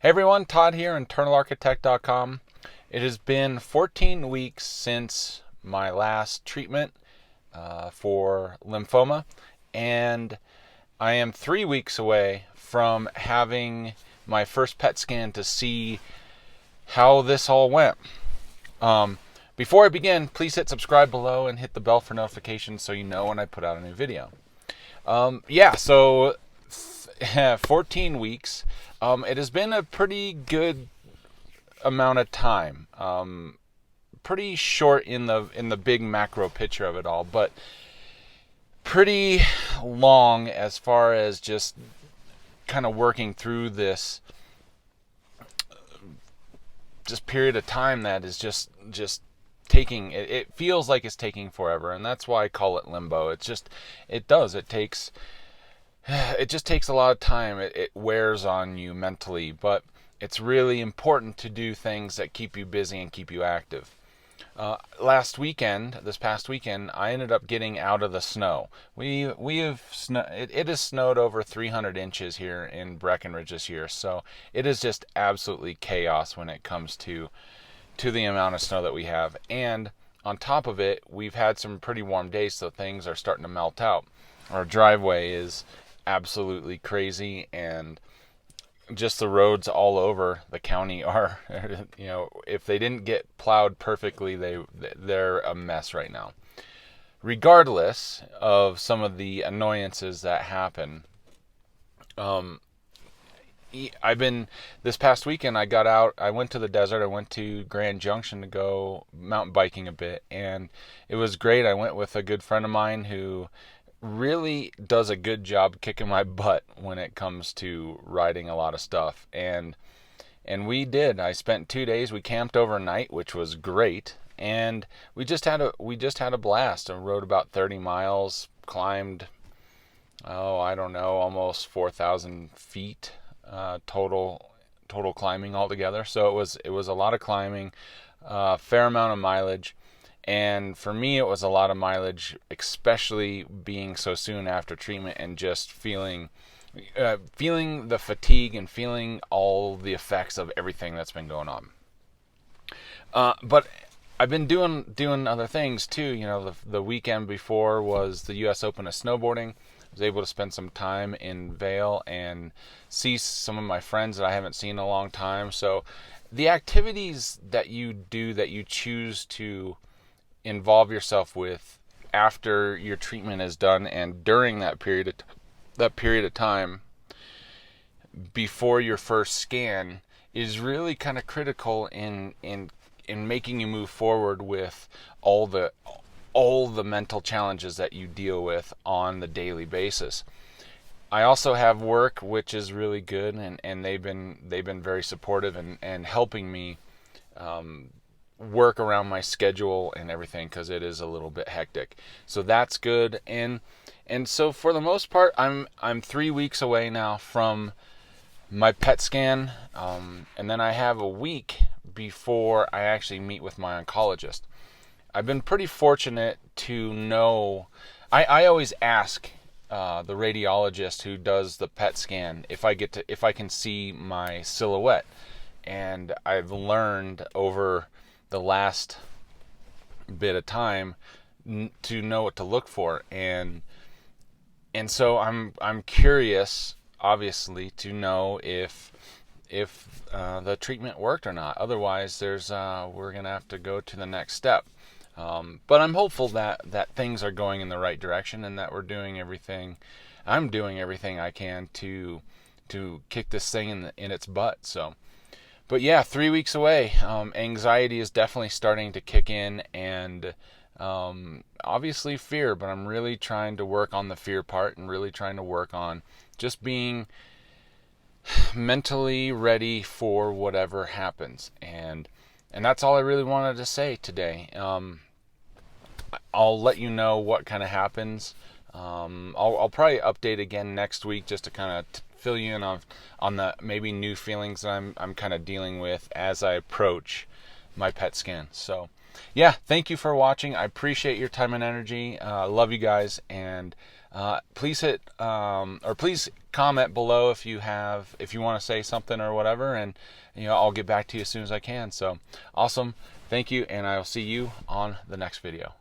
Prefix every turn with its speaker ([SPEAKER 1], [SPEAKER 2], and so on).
[SPEAKER 1] Hey everyone, Todd here, internalarchitect.com. It has been 14 weeks since my last treatment for lymphoma, and I am 3 weeks away from having my first PET scan to see how this all went. Before I begin, please hit subscribe below and hit the bell for notifications so you know when I put out a new video. So 14 weeks. It has been a pretty good amount of time. Pretty short in the big macro picture of it all, but pretty long as far as just kind of working through this period of time that is just taking it feels like it's taking forever, and that's why I call it limbo. It just takes a lot of time. It wears on you mentally, but it's really important to do things that keep you busy and keep you active. This past weekend, I ended up getting out of the snow. It has snowed over 300 inches here in Breckenridge this year, so it is just absolutely chaos when it comes to the amount of snow that we have. And on top of it, we've had some pretty warm days, so things are starting to melt out. Our driveway is absolutely crazy, and just the roads all over the county are, if they didn't get plowed perfectly, they're a mess right now. Regardless of some of the annoyances that happen, this past weekend I got out, I went to the desert, I went to Grand Junction to go mountain biking a bit, and it was great. I went with a good friend of mine who really does a good job kicking my butt when it comes to riding a lot of stuff, and we did. I spent 2 days. We camped overnight, which was great, and we just had a blast. I rode about 30 miles, climbed almost 4,000 feet total climbing altogether. So it was a lot of climbing, fair amount of mileage. And for me, it was a lot of mileage, especially being so soon after treatment and just feeling the fatigue and feeling all the effects of everything that's been going on. But I've been doing other things too. The weekend before was the U.S. Open of snowboarding. I was able to spend some time in Vail and see some of my friends that I haven't seen in a long time. So the activities that you do, that you choose to involve yourself with after your treatment is done and during that period of time before your first scan, is really kind of critical in making you move forward with all the mental challenges that you deal with on the daily basis. I also have work, which is really good, and they've been very supportive and helping me work around my schedule and everything, because it is a little bit hectic. So that's good. And so for the most part, I'm 3 weeks away now from my PET scan, and then I have a week before I actually meet with my oncologist. I've been pretty fortunate to know. I always ask the radiologist who does the PET scan if I can see my silhouette, and I've learned over the last bit of time to know what to look for, and so I'm curious, obviously, to know if the treatment worked or not. Otherwise, we're gonna have to go to the next step. But I'm hopeful that things are going in the right direction, and that I'm doing everything I can to kick this thing in its butt. So. But yeah, 3 weeks away. Anxiety is definitely starting to kick in, and obviously fear, but I'm really trying to work on the fear part and really trying to work on just being mentally ready for whatever happens. And that's all I really wanted to say today. I'll let you know what kind of happens. I'll probably update again next week just to kind of fill you in on the maybe new feelings that I'm kind of dealing with as I approach my PET scan. So yeah, thank you for watching. I appreciate your time and energy. Love you guys, and please hit or please comment below if you want to say something or whatever, and I'll get back to you as soon as I can. So awesome, thank you, and I'll see you on the next video.